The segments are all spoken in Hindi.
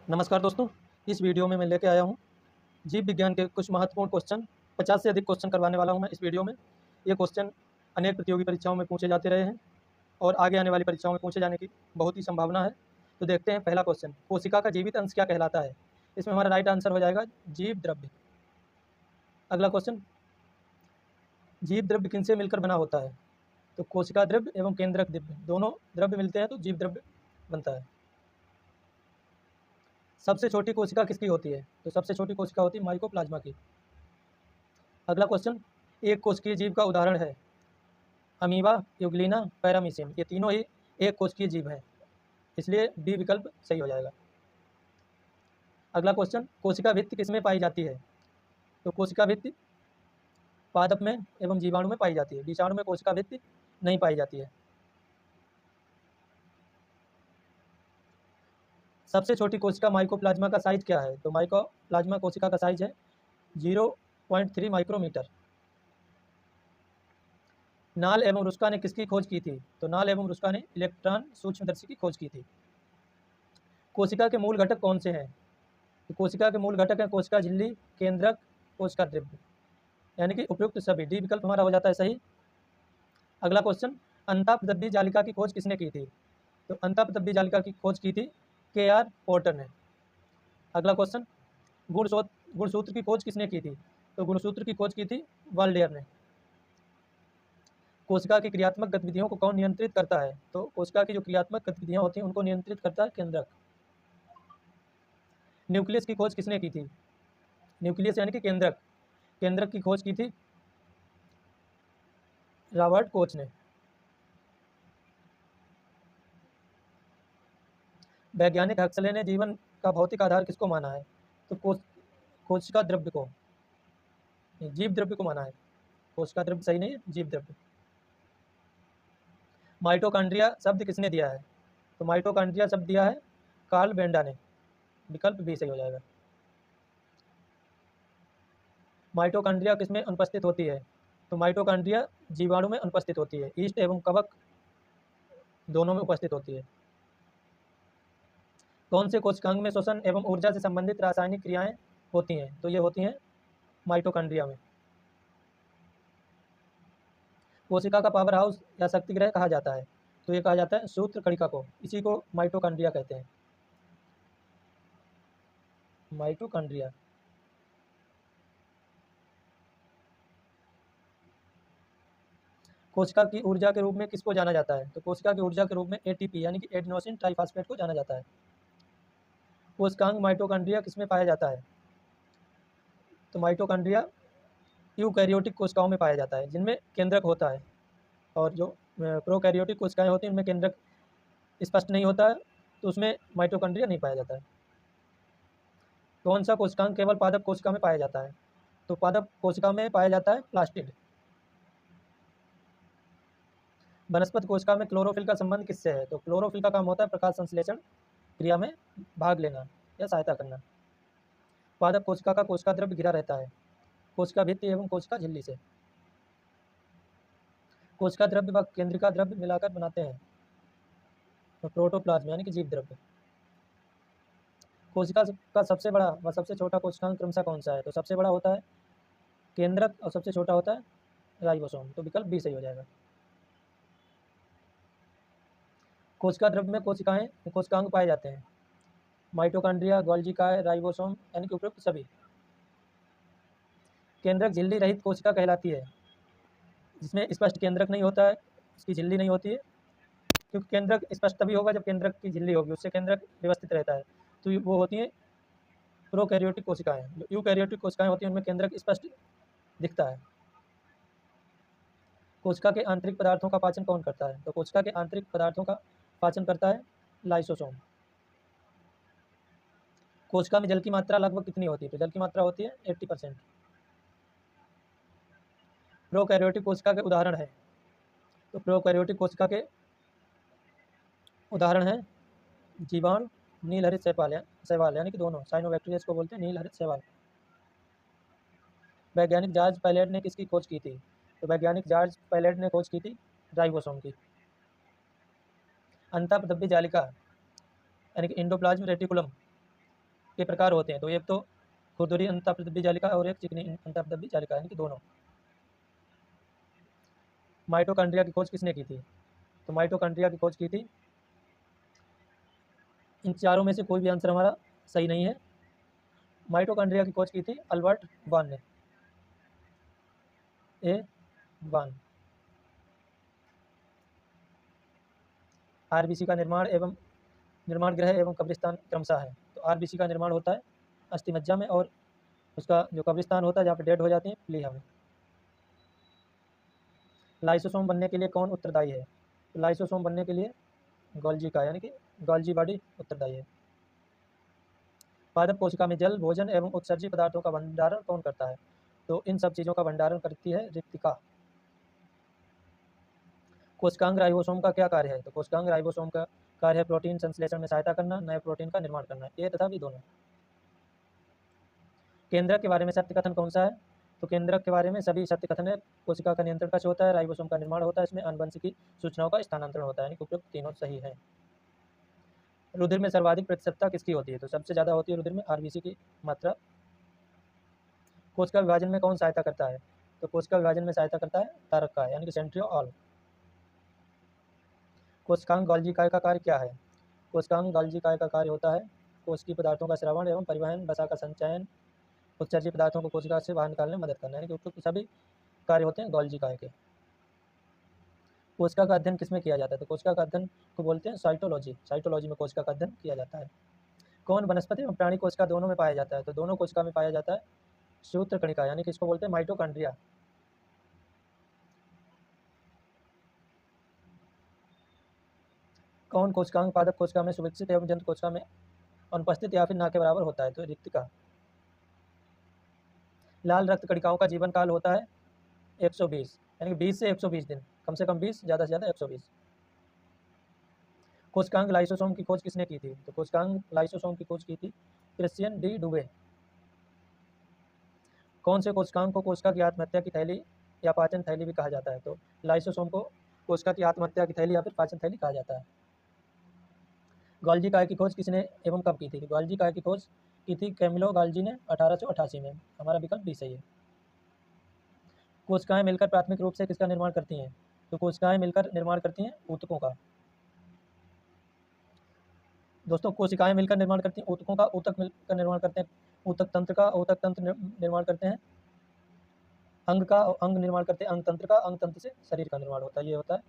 नमस्कार दोस्तों, इस वीडियो में मैं लेके आया हूँ जीव विज्ञान के कुछ महत्वपूर्ण क्वेश्चन। 50 से अधिक क्वेश्चन करवाने वाला हूँ मैं इस वीडियो में। ये क्वेश्चन अनेक प्रतियोगी परीक्षाओं में पूछे जाते रहे हैं और आगे आने वाली परीक्षाओं में पूछे जाने की बहुत ही संभावना है। तो देखते हैं पहला क्वेश्चन, कोशिका का जीवित अंश क्या कहलाता है? इसमें हमारा राइट आंसर हो जाएगा जीव द्रव्य। अगला क्वेश्चन, जीव द्रव्य किनसे मिलकर बना होता है? तो कोशिका द्रव्य एवं केंद्रक द्रव्य, दोनों द्रव्य मिलते हैं तो जीव द्रव्य बनता है। सबसे छोटी कोशिका किसकी होती है? तो सबसे छोटी कोशिका होती है माइकोप्लाज्मा की। अगला क्वेश्चन, एक कोशिकीय जीव का उदाहरण है अमीबा, यूग्लिना, पैरामीशियम। ये तीनों ही एक कोशिकीय जीव हैं, इसलिए बी विकल्प सही हो जाएगा। अगला क्वेश्चन, कोशिका भित्ति किसमें पाई जाती है? तो कोशिका भित्ति पादप में एवं जीवाणु में पाई जाती है, विषाणु में कोशिका भित्ति नहीं पाई जाती है। सबसे छोटी कोशिका माइकोप्लाज्मा का साइज क्या है? तो माइकोप्लाज्मा कोशिका का साइज है 0.3 माइक्रोमीटर। नाल एवं रुस्का ने किसकी खोज की थी? तो नाल एवं रुस्का ने इलेक्ट्रॉन सूक्ष्मदर्शी की खोज की थी। कोशिका के मूल घटक कौन से हैं? तो कोशिका के मूल घटक हैं कोशिका झिल्ली, केंद्रक, कोशिका द्रव्य, यानी कि उपयुक्त सभी। डी विकल्प हमारा हो जाता है सही। अगला क्वेश्चन, अंतःपदब्बी जालिका की खोज किसने की थी? तो अंतःपदब्बी जालिका की खोज की थी के.आर. पोर्टर ने। अगला क्वेश्चन, गुणसूत्र की खोज किसने की थी? तो गुणसूत्र की खोज की थी वाल्डेयर ने। कोशिका की क्रियात्मक गतिविधियों को कौन नियंत्रित करता है? तो कोशिका की जो क्रियात्मक गतिविधियां होती हैं उनको नियंत्रित करता है केंद्रक। न्यूक्लियस की खोज किसने की थी? न्यूक्लियस यानी कि केंद्रक, केंद्रक की खोज की थी रॉबर्ट कोच ने। वैज्ञानिक हक्सले ने जीवन का भौतिक आधार किसको माना है? तो कोशिका द्रव्य को, जीव द्रव्य को माना है। कोशिका द्रव्य सही नहीं है, जीव द्रव्य। माइटोकॉन्ड्रिया शब्द किसने दिया है? तो माइटोकॉन्ड्रिया शब्द दिया है कार्ल बेंडा ने। विकल्प बी सही हो जाएगा। माइटोकॉन्ड्रिया किसमें अनुपस्थित होती है? तो माइटोकॉन्ड्रिया जीवाणु में अनुपस्थित होती है, ईस्ट एवं कवक दोनों में उपस्थित होती है। कौन से कोशिकांग में श्वसन एवं ऊर्जा से संबंधित रासायनिक क्रियाएं होती हैं? तो ये होती हैं माइटोकॉन्ड्रिया में। कोशिका का पावर हाउस या शक्ति ग्रह कहा जाता है? तो ये कहा जाता है सूत्र कणिका को, इसी को माइटोकॉन्ड्रिया कहते हैं। माइटोकॉन्ड्रिया। कोशिका की ऊर्जा के रूप में किसको जाना जाता है? तो कोशिका की ऊर्जा के रूप में एटीपी यानी कि एडेनोसिन ट्राइफॉस्फेट को जाना जाता है। कोशिकांग माइटोकॉन्ड्रिया किसमें पाया जाता है? तो माइटोकॉन्ड्रिया यूकैरियोटिक कोशिकाओं में पाया जाता है, जिनमें केंद्रक होता है, और जो प्रोकैरियोटिक कोशिकाएं होती हैं उनमें केंद्रक स्पष्ट नहीं होता है, तो उसमें माइटोकॉन्ड्रिया नहीं पाया जाता है। कौन सा कोशिकांग केवल पादप कोशिका में पाया जाता है? तो पादप कोशिका में पाया जाता है प्लास्टिड। वनस्पति कोशिका में क्लोरोफिल का संबंध किससे है? तो क्लोरोफिल का काम होता है प्रकाश संश्लेषण क्रिया में भाग लेना या सहायता करना। पादप कोशिका का कोशिका द्रव्य घिरा रहता है कोशिका भित्ति एवं कोशिका झिल्ली से। कोशिका द्रव्य व केंद्रिका द्रव्य मिलाकर बनाते हैं तो प्रोटोप्लाज्म यानी कि जीव द्रव्य। कोशिका का सबसे बड़ा व सबसे छोटा कोशिकांग क्रमशः कौन सा है? तो सबसे बड़ा होता है केंद्रक और सबसे छोटा होता है राइबोसोम। तो विकल्प बी सही हो जाएगा। कोशिका द्रव्य में कोशिकांग पाए जाते हैं माइटोकॉन्ड्रिया, गोल्गी काय, राइबोसोम यानी कि उपयुक्त सभी। केंद्रक झिल्ली रहित कोशिका कहलाती है जिसमें स्पष्ट केंद्रक नहीं होता है, उसकी झिल्ली नहीं होती है, क्योंकि केंद्रक स्पष्ट तभी होगा जब केंद्रक की झिल्ली होगी, उससे केंद्रक व्यवस्थित रहता है। तो वो होती हैं प्रोकैरियोटिक कोशिकाएं। जो यूकैरियोटिक कोशिकाएं होती हैं उनमें केंद्रक स्पष्ट दिखता है। कोशिका के आंतरिक पदार्थों का पाचन कौन करता है? तो कोशिका के आंतरिक पदार्थों का पाचन करता है लाइसोसोम। कोशिका में जल की मात्रा लगभग कितनी होती है? तो जल की मात्रा होती है 80%। प्रोकैरियोटिक कोशिका के उदाहरण है? तो प्रोकैरियोटिक कोशिका के उदाहरण हैं जीवाणु, नील हरित शैवाल यानी कि दोनों, साइनोबैक्टीरिया को बोलते हैं नील हरित शैवाल। वैज्ञानिक जॉर्ज पैलेट ने किसकी खोज की थी? तो वैज्ञानिक जॉर्ज पैलेट ने खोज की थी राइबोसोम की। अंतःपदब्बी जालिका यानी कि एंडोप्लाज्म रेटिकुलम के प्रकार होते हैं, तो एक तो खुरदुरी अंतःप्रदिव्य जालिका और एक चिकनी अंतःप्रदिव्य जालिका, यानी कि दोनों। माइटोकॉन्ड्रिया की खोज किसने की थी? तो माइटोकॉन्ड्रिया की खोज की थी, इन चारों में से कोई भी आंसर हमारा सही नहीं है। माइटोकॉन्ड्रिया की खोज की थी अल्बर्ट बान ने, ए बान। आरबीसी का निर्माण ग्रह एवं कब्रिस्तान क्रमशः है। तो आरबीसी का निर्माण होता है अस्थि मज्जा में, और उसका जो कब्रिस्तान होता है जहाँ पे डेड हो जाती है, प्लीहा में। लाइसोसोम बनने के लिए कौन उत्तरदायी है? तो लाइसोसोम बनने के लिए गोल्जी का, यानी कि गोल्जी बॉडी उत्तरदायी है। पादप कोशिका में जल, भोजन एवं उत्सर्जी पदार्थों का भंडारण कौन करता है? तो इन सब चीज़ों का भंडारण करती है रिक्तिका। कोशिकांग राइबोसोम का क्या कार्य है? तो कोशिकांग राइबोसोम का कार्य है प्रोटीन संश्लेषण में सहायता करना, नए प्रोटीन का निर्माण करना, ए तथा बी दोनों। केंद्रक के बारे में सत्य कथन कौन सा है? तो केंद्रक के बारे में सभी सत्य कथन है। कोशिका का नियंत्रण कक्ष होता है, राइबोसोम का निर्माण होता है, इसमें आनुवंशिकी सूचनाओं का स्थानांतरण होता है, यानी कि उपयुक्त तीनों सही है। रुधिर में सर्वाधिक प्रतिशतता किसकी होती है? तो सबसे ज़्यादा होती है रुधिर में आरबीसी की मात्रा। कोशिका विभाजन में कौन सहायता करता है? तो कोशिका विभाजन में सहायता करता है तारक का, यानी कि सेंट्रियोल। कोशिकांग गोल्जी काय का कार्य क्या है? कोशिकांग गोल्जी काय का कार्य होता है कोशिकीय पदार्थों का श्रवण एवं परिवहन, वसा का संचयन, उत्सर्जी पदार्थों को कोशिका से बाहर निकालने में मदद करना, यानी कि उपयुक्त सभी कार्य होते हैं गोल्जी काय के। कोशिका का अध्ययन किसमें किया जाता है? तो कोशिका का अध्ययन को बोलते हैं साइटोलॉजी। साइटोलॉजी में कोशिका का अध्ययन किया जाता है। कौन वनस्पति एवं प्राणी कोशिका दोनों में पाया जाता है? तो दोनों कोशिका में पाया जाता है सूत्रकणिका, यानी कि इसको बोलते हैं माइटोकॉन्ड्रिया। कौन कोशिकांग पादप कोशिका में सुविकसित एवं जंतु कोशिका में अनुपस्थित या फिर ना के बराबर होता है? तो रिक्तिका। लाल रक्त कणिकाओं का जीवन काल होता है 120, यानी कि 20 से 120 दिन, कम से कम 20, ज़्यादा से ज़्यादा 120। कोशिकांग लाइसोसोम की खोज किसने की थी? तो कोशिकांग लाइसोसोम की खोज की थी क्रिश्चियन डी डुबे। कौन से कोशिकांग को कोशिका की आत्महत्या की थैली या पाचन थैली भी कहा जाता है? तो लाइसोसोम को कोशिका की आत्महत्या की थैली या फिर पाचन थैली कहा जाता है। गोल्जी काय की खोज किसने एवं कब की थी? गोल्जी काय की खोज की थी कैमिलो गोल्जी ने 1888 में। हमारा विकल्प भी सही है। कोशिकाएं मिलकर प्राथमिक रूप से किसका निर्माण करती हैं? तो कोशिकाएं मिलकर निर्माण करती हैं ऊतकों का। दोस्तों, कोशिकाएं मिलकर निर्माण करती हैं ऊतकों का, ऊतक मिलकर निर्माण करते हैं ऊतक तंत्र का, ऊतक तंत्र निर्माण करते हैं अंग का, अंग निर्माण करते हैं अंग तंत्र का, अंग तंत्र से शरीर का निर्माण होता है। ये होता है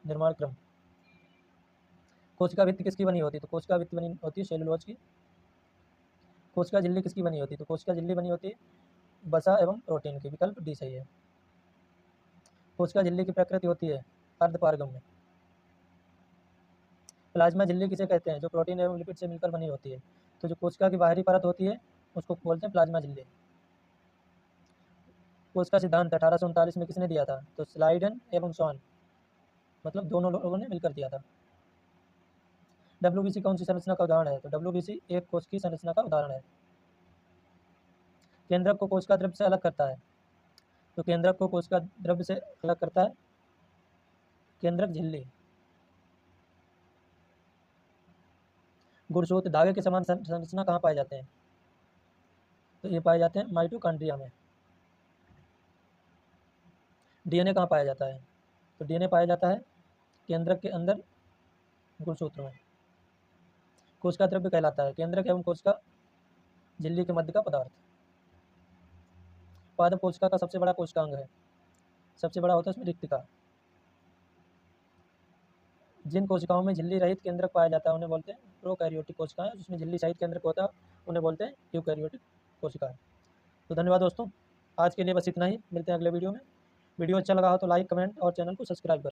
निर्माण क्रम। कोशिका भित्ति किसकी बनी होती है? तो कोशिका भित्ति बनी होती है सेलुलोज की। कोशिका झिल्ली किसकी बनी होती है? तो कोशिका झिल्ली बनी होती है वसा एवं प्रोटीन की। विकल्प डी सही है। कोशिका झिल्ली की प्रकृति होती है अर्धपारगम्य। प्लाज्मा झिल्ली किसे कहते हैं? जो प्रोटीन एवं लिपिड से मिलकर बनी होती है। तो जो कोशिका की बाहरी परत होती है उसको बोलते हैं प्लाज्मा झिल्ली। कोशिका सिद्धांत 1839 में किसने दिया था? तो स्लाइडन एवं शॉन, मतलब दोनों लोगों ने मिलकर दिया था। डब्ल्यूबीसी कौन सी संरचना का उदाहरण है? तो डब्ल्यूबीसी एक कोश की संरचना का उदाहरण है। केंद्रक को कोशिका द्रव्य से अलग करता है। तो केंद्रक को कोशिका द्रव्य से अलग करता है केंद्रक झिल्ली। गुणसूत्र धागे के समान संरचना कहाँ पाए जाते हैं? तो ये पाए जाते हैं माइटोकॉन्ड्रिया में। डीएनए कहाँ पाया जाता है? तो डीएनए पाया जाता है केंद्रक के अंदर गुणसूत्र में। कोशिका द्रव्य कहलाता है केंद्रक एवं कोशिका झिल्ली के मध्य का पदार्थ। पादप कोशिका का सबसे बड़ा कोशिकांग है, सबसे बड़ा होता है उसमें रिक्तिका। जिन कोशिकाओं में झिल्ली रहित केंद्रक पाया जाता है उन्हें बोलते हैं प्रोकैरियोटिक कोशिकाएं, जिसमें झिल्ली सहित केंद्रक होता है उन्हें बोलते हैं यूकैरियोटिक कोशिकाएं। तो धन्यवाद दोस्तों, आज के लिए बस इतना ही। मिलते हैं अगले वीडियो में। वीडियो अच्छा लगा हो तो लाइक, कमेंट और चैनल को सब्सक्राइब करें।